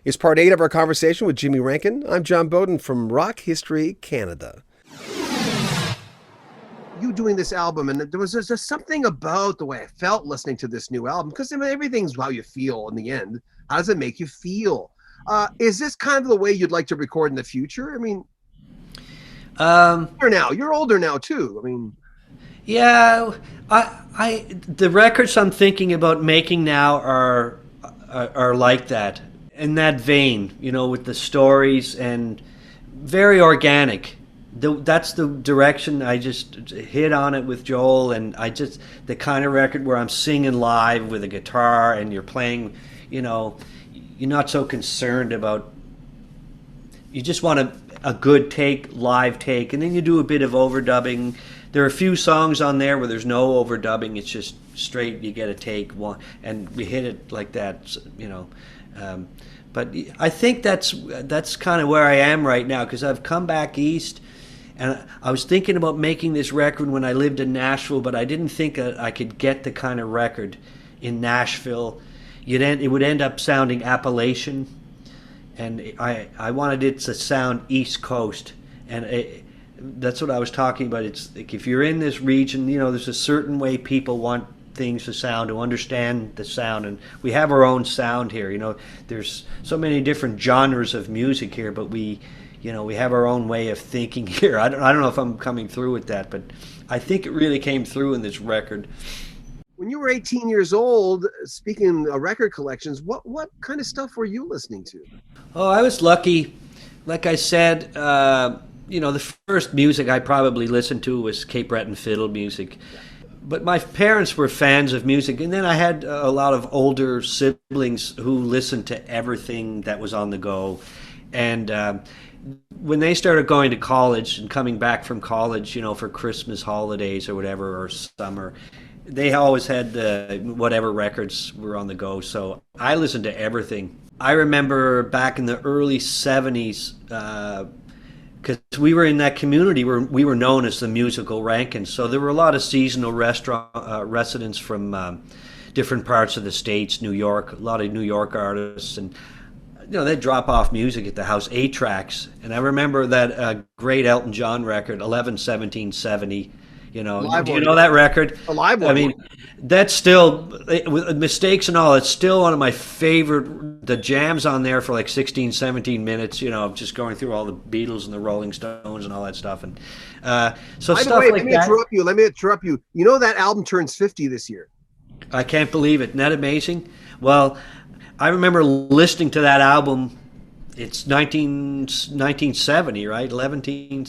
It's part 8 of our conversation with Jimmy Rankin. I'm John Beaudin from Rock History Canada. You doing this album, and there was just something about the way I felt listening to this new album, because I mean, everything's how you feel in the end. How does it make you feel? Is this kind of the way you'd like to record in the future? I mean, you're older now too. I mean, yeah, the records I'm thinking about making now are like that, in that vein, you know, with the stories and very organic. That's the direction I just hit on it with Joel, and the kind of record where I'm singing live with a guitar and you're playing, you know, you're not so concerned about, you just want a good live take, and then you do a bit of overdubbing. There are a few songs on there where there's no overdubbing, it's just straight, you get a take one, and we hit it like that, you know. But I think that's kind of where I am right now, because I've come back east. And I was thinking about making this record when I lived in Nashville, but I didn't think I could get the kind of record in Nashville. It would end up sounding Appalachian, and I wanted it to sound East Coast. And that's what I was talking about. It's like, if you're in this region, you know, there's a certain way people want things to sound, to understand the sound, and we have our own sound here. You know, there's so many different genres of music here, but we have our own way of thinking here. I don't know if I'm coming through with that, but I think it really came through in this record. When you were 18 years old, speaking of record collections, what kind of stuff were you listening to? Oh, I was lucky. Like I said, the first music I probably listened to was Cape Breton fiddle music. But my parents were fans of music, and then I had a lot of older siblings who listened to everything that was on the go. And when they started going to college and coming back from college, you know, for Christmas holidays or whatever, or summer, they always had whatever records were on the go. So I listened to everything. I remember back in the early 70s, because we were in that community where we were known as the musical Rankin. So there were a lot of seasonal residents from different parts of the States, New York, a lot of New York artists, and you know, they'd drop off music at the house, 8 tracks. And I remember that great Elton John record, 11-17-70. You know, do you know that record? A live one. I mean, that's still, with mistakes and all, it's still one of my favorite. The jams on there for like 16, 17 minutes, you know, just going through all the Beatles and the Rolling Stones and all that stuff. And so By stuff the way, like let me interrupt you. You know that album turns 50 this year. I can't believe it. Isn't that amazing? Well, I remember listening to that album. It's 1970, right? 17,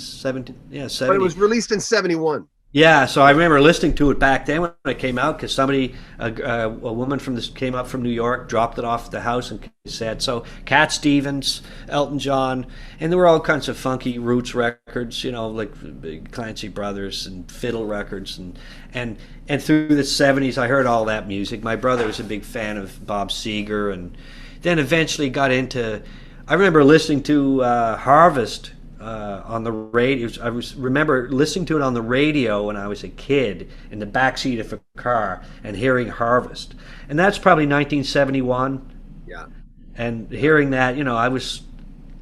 yeah, 70. But it was released in 71. Yeah, so I remember listening to it back then when it came out, because a woman came up from New York, dropped it off at the house and said, so Cat Stevens, Elton John, and there were all kinds of funky roots records, you know, like Clancy Brothers and fiddle records, and through the 70s I heard all that music. My brother was a big fan of Bob Seger, and then eventually got into, I remember listening to Harvest on the radio. Remember listening to it on the radio when I was a kid in the backseat of a car and hearing Harvest, and that's probably 1971. Yeah. And hearing that, you know, I was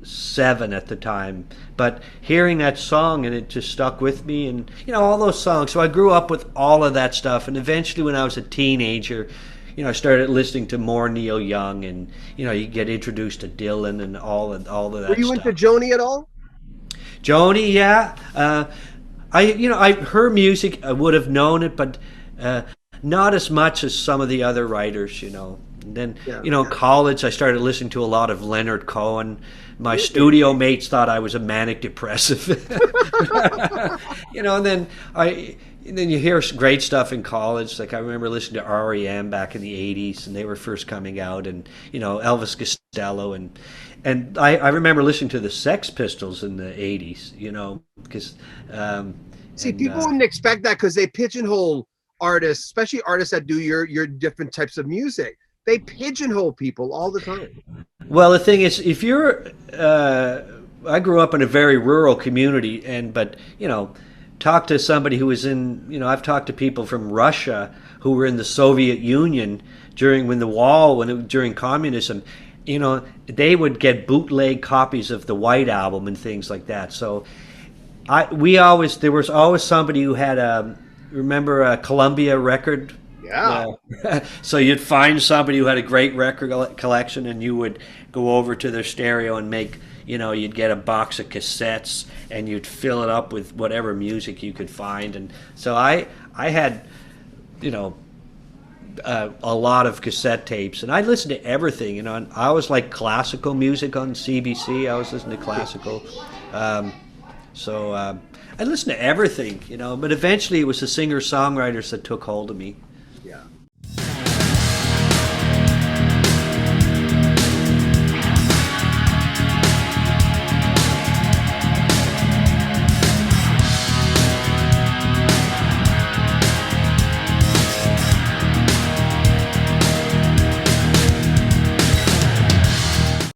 7 at the time, but hearing that song, and it just stuck with me, and you know, all those songs. So I grew up with all of that stuff, and eventually when I was a teenager, you know, I started listening to more Neil Young, and you know, you get introduced to Dylan and all of that. Were you stuff. into Joni at all? Joni, yeah. Her music, I would have known it, but not as much as some of the other writers, you know. And then, college, I started listening to a lot of Leonard Cohen. My studio mates thought I was a manic depressive. You know, and then you hear great stuff in college. Like I remember listening to REM back in the 80s, and they were first coming out, and you know, Elvis Costello, and I remember listening to the Sex Pistols in the 80s, you know, because people wouldn't expect that, because they pigeonhole artists, especially artists that do your different types of music. They pigeonhole people all the time. Well, the thing is, if you're I grew up in a very rural community, but you know, talk to somebody who was in, you know, I've talked to people from Russia who were in the Soviet Union during communism, they would get bootleg copies of the White Album and things like that. So there was always somebody who had remember a Columbia record. Yeah. So you'd find somebody who had a great record collection, and you would go over to their stereo and you'd get a box of cassettes, and you'd fill it up with whatever music you could find. And so I had, a lot of cassette tapes, and I listened to everything. And I always liked classical music on CBC. I was listening to classical. I listened to everything, but eventually it was the singer-songwriters that took hold of me.